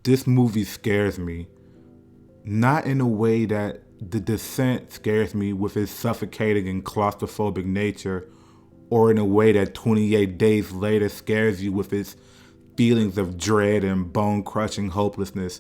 This movie scares me. Not in a way that The Descent scares me with its suffocating and claustrophobic nature, or in a way that 28 Days Later scares you with its feelings of dread and bone crushing hopelessness.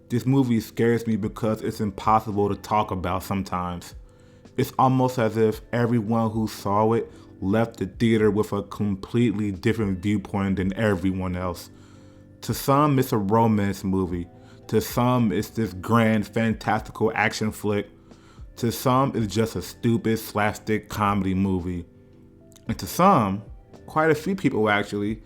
This movie scares me because it's impossible to talk about sometimes. It's almost as if everyone who saw it left the theater with a completely different viewpoint than everyone else. To some, it's a romance movie. To some, it's this grand, fantastical action flick. To some, it's just a stupid slapstick comedy movie. And to some, quite a few people actually,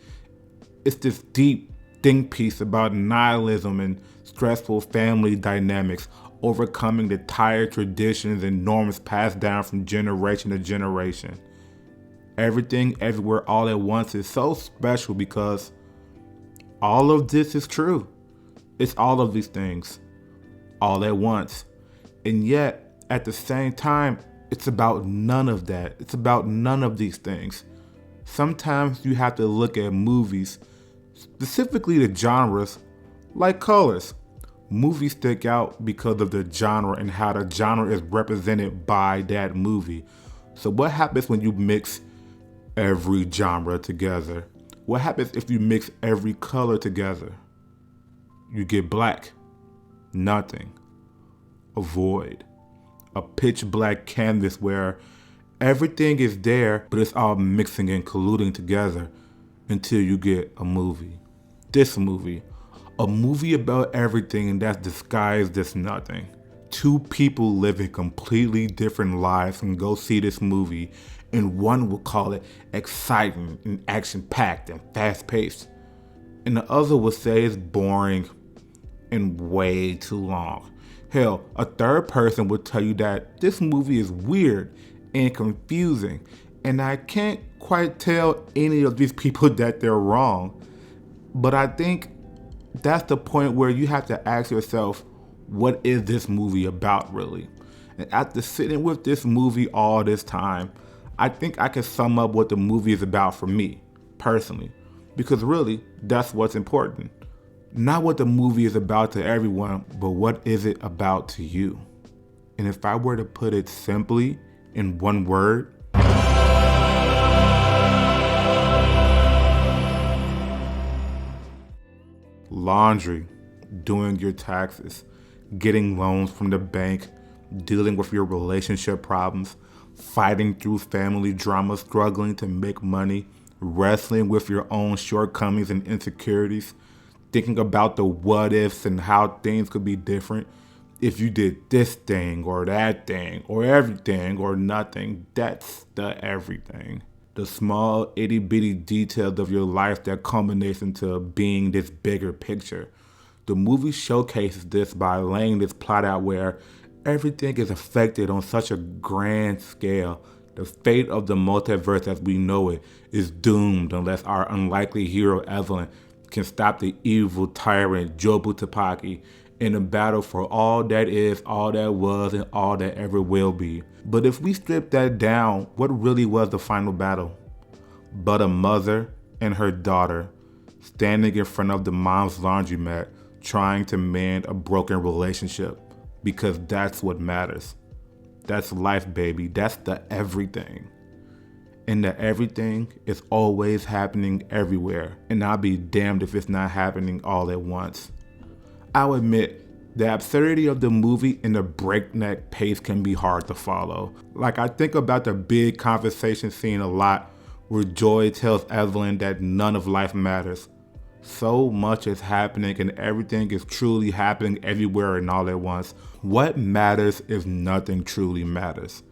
it's this deep think piece about nihilism and stressful family dynamics, overcoming the tired traditions and norms passed down from generation to generation. Everything, everywhere, all at once is so special because all of this is true. It's all of these things, all at once. And yet, at the same time, it's about none of that. It's about none of these things. Sometimes you have to look at movies, specifically the genres, like colors. Movies stick out because of the genre and how the genre is represented by that movie. So what happens when you mix every genre together? What happens if you mix every color together? You get black, nothing, a void, a pitch black canvas where everything is there, but it's all mixing and colluding together until you get a movie. This movie, a movie about everything that's disguised as nothing. Two people living completely different lives can go see this movie, and one will call it exciting and action-packed and fast-paced, and the other will say it's boring and way too long. Hell, a third person would tell you that this movie is weird and confusing, and I can't quite tell any of these people that they're wrong. But I think that's the point where you have to ask yourself, what is this movie about really? And after sitting with this movie all this time, I think I can sum up what the movie is about for me, personally. Because really, that's what's important. Not what the movie is about to everyone, but what is it about to you? And if I were to put it simply in one word, laundry, doing your taxes, getting loans from the bank, dealing with your relationship problems, fighting through family drama, struggling to make money, wrestling with your own shortcomings and insecurities, thinking about the what ifs and how things could be different if you did this thing or that thing or everything or nothing. That's the everything. The small itty bitty details of your life that culminates into being this bigger picture. The movie showcases this by laying this plot out where everything is affected on such a grand scale. The fate of the multiverse as we know it is doomed unless our unlikely hero Evelyn can stop the evil tyrant Jobu Tapaki in a battle for all that is, all that was, and all that ever will be. But if we strip that down, what really was the final battle? But a mother and her daughter standing in front of the mom's laundromat trying to mend a broken relationship, because that's what matters. That's life, baby. That's the everything. And the everything is always happening everywhere, and I'll be damned if it's not happening all at once. I'll admit, the absurdity of the movie and the breakneck pace can be hard to follow. Like, I think about the big conversation scene a lot where Joy tells Evelyn that none of life matters. So much is happening and everything is truly happening everywhere and all at once. What matters if nothing truly matters?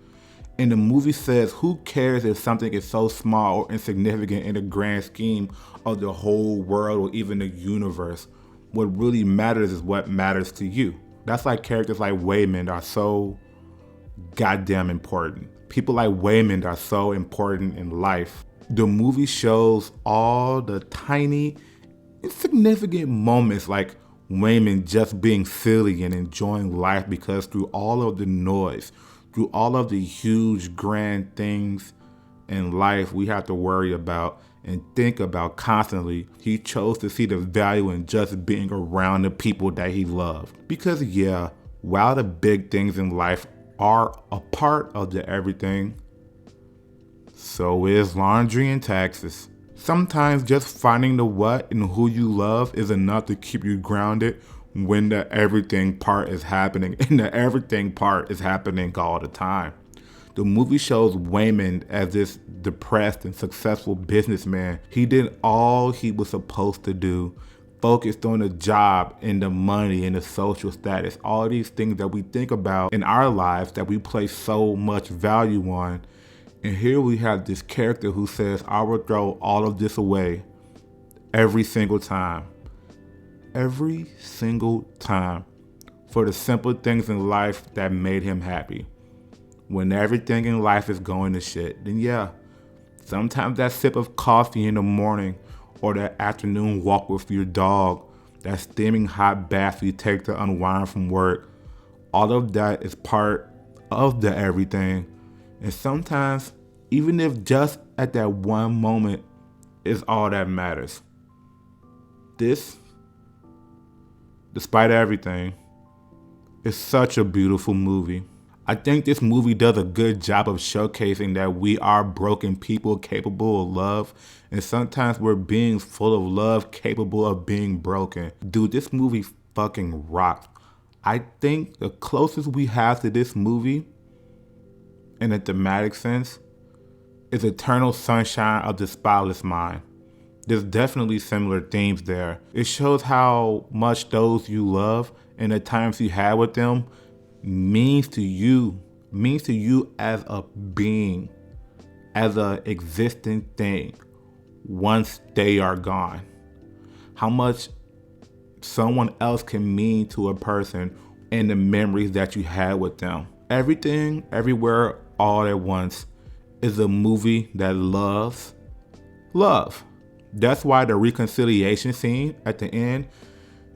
And the movie says, who cares if something is so small or insignificant in the grand scheme of the whole world or even the universe? What really matters is what matters to you. That's why characters like Waymond are so goddamn important. People like Waymond are so important in life. The movie shows all the tiny, insignificant moments like Waymond just being silly and enjoying life, because through all of the noise, through all of the huge grand things, in life we have to worry about and think about constantly, he chose to see the value in just being around the people that he loved. Because yeah, while the big things in life are a part of the everything, so is laundry and taxes. Sometimes just finding the what and who you love is enough to keep you grounded when the everything part is happening. And the everything part is happening all the time. The movie shows Waymond as this depressed and successful businessman. He did all he was supposed to do, focused on the job and the money and the social status, all these things that we think about in our lives that we place so much value on. And here we have this character who says, I will throw all of this away every single time. Every single time. For the simple things in life that made him happy. When everything in life is going to shit, then yeah, sometimes that sip of coffee in the morning or that afternoon walk with your dog, that steaming hot bath you take to unwind from work, all of that is part of the everything. And sometimes, even if just at that one moment is all that matters. This, despite everything, is such a beautiful movie. I think this movie does a good job of showcasing that we are broken people capable of love, and sometimes we're beings full of love capable of being broken. Dude, this movie fucking rocks. I think the closest we have to this movie, in a thematic sense, is Eternal Sunshine of the Spotless Mind. There's definitely similar themes there. It shows how much those you love and the times you had with them means to you as a being, as a existing thing once they are gone. How much someone else can mean to a person and the memories that you had with them. Everything, Everywhere, All at Once is a movie that loves love. That's why the reconciliation scene at the end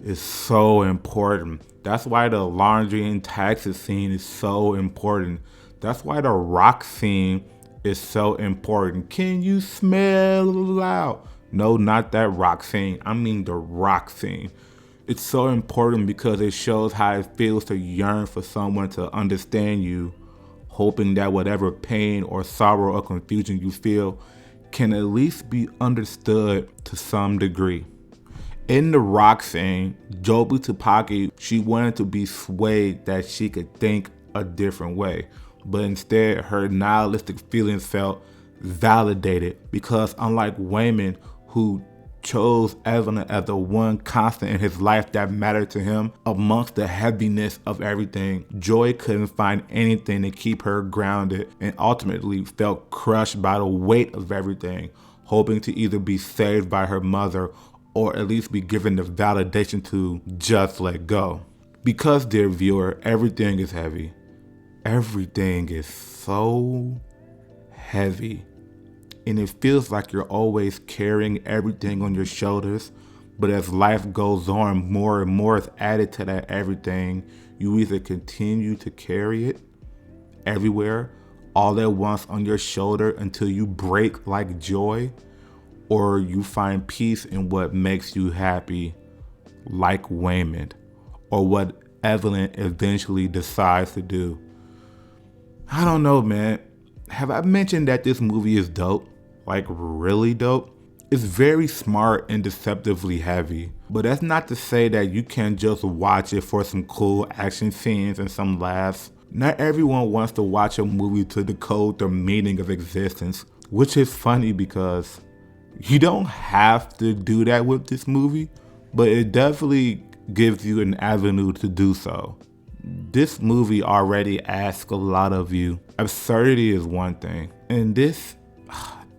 is so important. That's why the laundry and taxes scene is so important. That's why the rock scene is so important. Can you smell out? No, not that rock scene. I mean the rock scene. It's so important because it shows how it feels to yearn for someone to understand you, hoping that whatever pain or sorrow or confusion you feel can at least be understood to some degree. In the rock scene, Jobu Tapaki, she wanted to be swayed that she could think a different way, but instead her nihilistic feelings felt validated because unlike Waymond, who chose Evelyn as the one constant in his life that mattered to him amongst the heaviness of everything, Joy couldn't find anything to keep her grounded and ultimately felt crushed by the weight of everything, hoping to either be saved by her mother or at least be given the validation to just let go. Because, dear viewer, everything is heavy. Everything is so heavy. And it feels like you're always carrying everything on your shoulders. But as life goes on, more and more is added to that everything. You either continue to carry it everywhere, all at once on your shoulder until you break like Joy, or you find peace in what makes you happy like Waymond, or what Evelyn eventually decides to do. I don't know, man. Have I mentioned that this movie is dope? Like really dope? It's very smart and deceptively heavy. But that's not to say that you can't just watch it for some cool action scenes and some laughs. Not everyone wants to watch a movie to decode the meaning of existence, which is funny because you don't have to do that with this movie, but it definitely gives you an avenue to do so. This movie already asks a lot of you. Absurdity is one thing, and this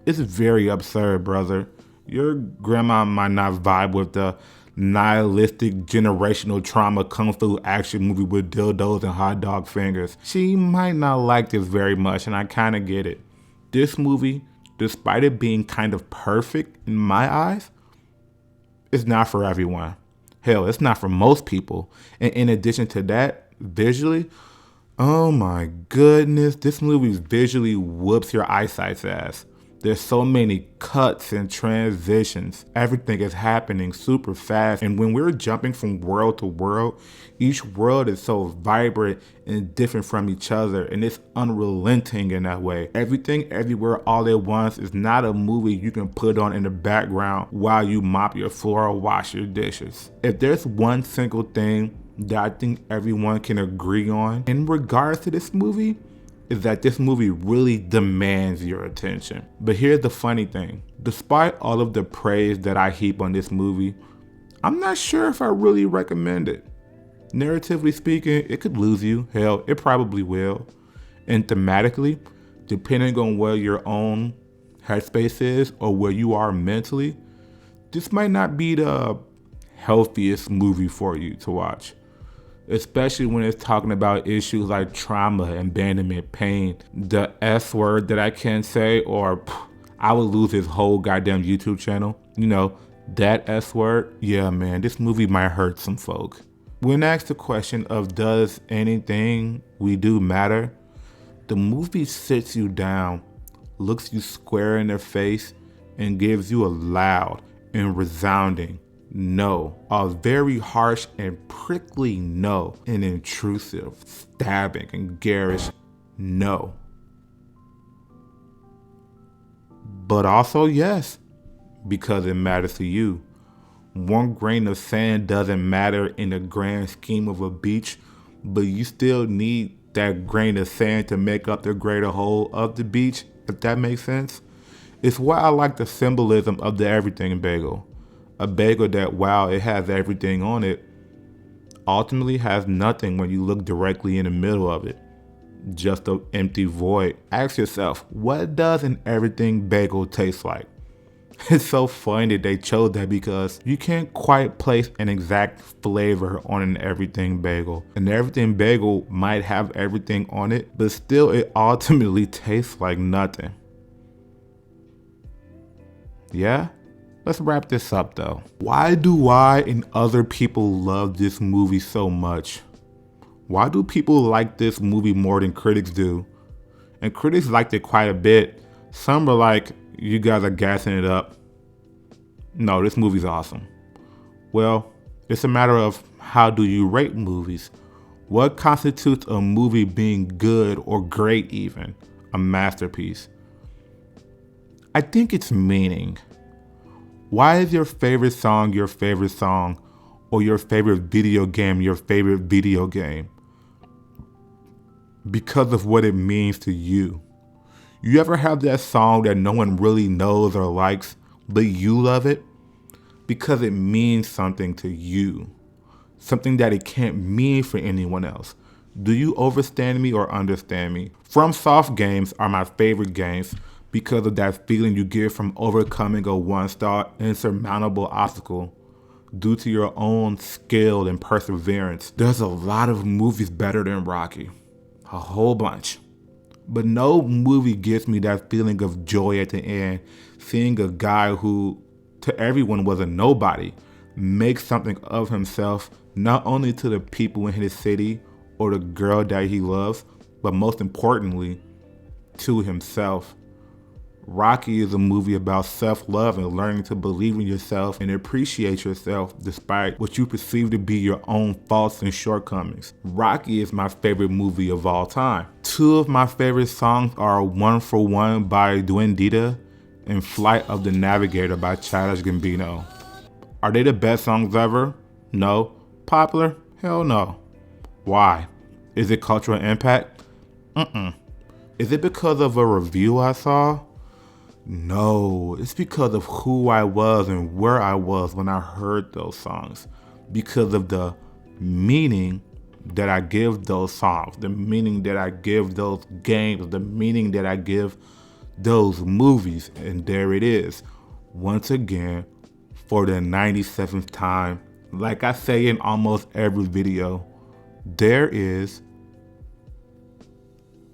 is very absurd, brother. Your grandma might not vibe with the nihilistic generational trauma kung fu action movie with dildos and hot dog fingers. She might not like this very much, and I kind of get it. This movie, despite it being kind of perfect in my eyes, it's not for everyone. Hell, it's not for most people. And in addition to that, visually, Oh my goodness, this movie visually whoops your eyesight's ass. There's so many cuts and transitions. Everything is happening super fast. And when we're jumping from world to world, each world is so vibrant and different from each other. And it's unrelenting in that way. Everything, everywhere, all at once is not a movie you can put on in the background while you mop your floor or wash your dishes. If there's one single thing that I think everyone can agree on in regards to this movie, is that this movie really demands your attention. But here's the funny thing. Despite all of the praise that I heap on this movie, I'm not sure if I really recommend it. Narratively speaking, it could lose you. Hell, it probably will. And thematically, depending on where your own headspace is or where you are mentally, this might not be the healthiest movie for you to watch. Especially when it's talking about issues like trauma, abandonment, pain, the S word that I can't say, or I would lose his whole goddamn YouTube channel. You know, that S word. Yeah, man, this movie might hurt some folk. When asked the question of does anything we do matter, the movie sits you down, looks you square in the face, and gives you a loud and resounding no, a very harsh and prickly no, an intrusive, stabbing, and garish no. But also yes, because it matters to you. One grain of sand doesn't matter in the grand scheme of a beach, but you still need that grain of sand to make up the greater whole of the beach, if that makes sense. It's why I like the symbolism of the everything bagel. A bagel that, while it has everything on it, ultimately has nothing when you look directly in the middle of it. Just an empty void. Ask yourself, what does an everything bagel taste like? It's so funny that they chose that because you can't quite place an exact flavor on an everything bagel. An everything bagel might have everything on it, but still it ultimately tastes like nothing. Yeah? Let's wrap this up though. Why do I and other people love this movie so much? Why do people like this movie more than critics do? And critics liked it quite a bit. Some are like, you guys are gassing it up. No, this movie's awesome. Well, it's a matter of how do you rate movies? What constitutes a movie being good or great even? A masterpiece? I think it's meaning. Why is your favorite song your favorite song, or your favorite video game your favorite video game? Because of what it means to you. You ever have that song that no one really knows or likes, but you love it? Because it means something to you. Something that it can't mean for anyone else. Do you overstand me or understand me? FromSoft games are my favorite games because of that feeling you get from overcoming a one-star insurmountable obstacle due to your own skill and perseverance. There's a lot of movies better than Rocky. A whole bunch. But no movie gives me that feeling of joy at the end, seeing a guy who, to everyone, was a nobody, make something of himself, not only to the people in his city or the girl that he loves, but most importantly, to himself. Rocky is a movie about self-love and learning to believe in yourself and appreciate yourself despite what you perceive to be your own faults and shortcomings. Rocky is my favorite movie of all time. Two of my favorite songs are One for One by Duendita and Flight of the Navigator by Childish Gambino. Are they the best songs ever? No. Popular? Hell no. Why? Is it cultural impact? Is it because of a review I saw? No, it's because of who I was and where I was when I heard those songs. Because of the meaning that I give those songs, the meaning that I give those games, the meaning that I give those movies. And there it is, once again, for the 97th time. Like I say in almost every video, there is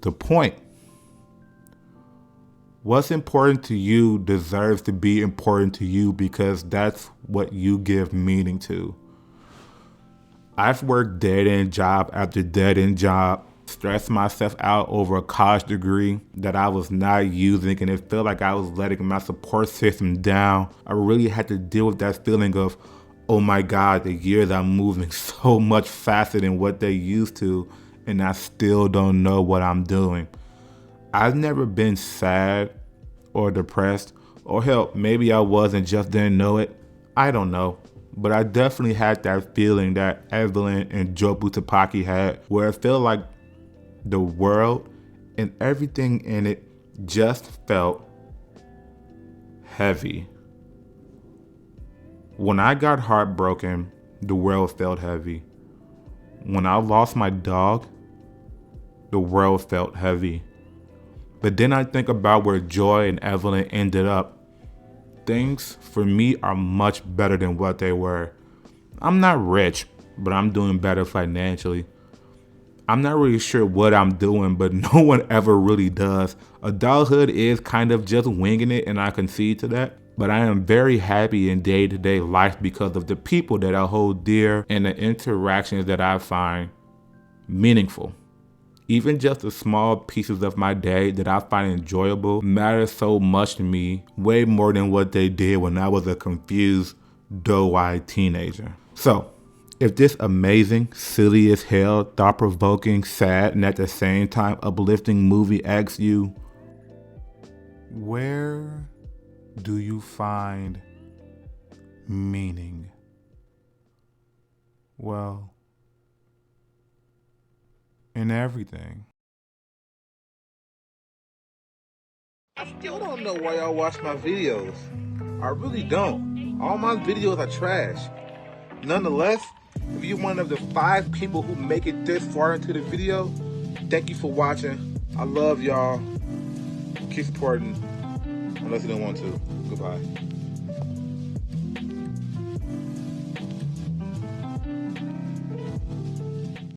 the point. What's important to you deserves to be important to you because that's what you give meaning to. I've worked dead-end job after dead-end job stress myself out over a college degree that I was not using, and it felt like I was letting my support system down. I really had to deal with that feeling of, oh my God, the years are moving so much faster than what they used to, and I still don't know what I'm doing. I've never been sad or depressed, or hell, maybe I was and just didn't know it. I don't know. But I definitely had that feeling that Evelyn and Jobu Tapaki had, where it felt like the world and everything in it just felt heavy. When I got heartbroken, the world felt heavy. When I lost my dog, the world felt heavy. But then I think about where Joy and Evelyn ended up. Things for me are much better than what they were. I'm not rich, but I'm doing better financially. I'm not really sure what I'm doing, but no one ever really does. Adulthood is kind of just winging it, and I concede to that. But I am very happy in day-to-day life because of the people that I hold dear and the interactions that I find meaningful. Even just the small pieces of my day that I find enjoyable matter so much to me, way more than what they did when I was a confused, doe-eyed teenager. So, if this amazing, silly as hell, thought-provoking, sad, and at the same time uplifting movie asks you, where do you find meaning? Well, in everything. I still don't know why y'all watch my videos. I really don't. All my videos are trash. Nonetheless, if you're one of the 5 people who make it this far into the video, thank you for watching. I love y'all. Keep supporting, unless you don't want to. Goodbye.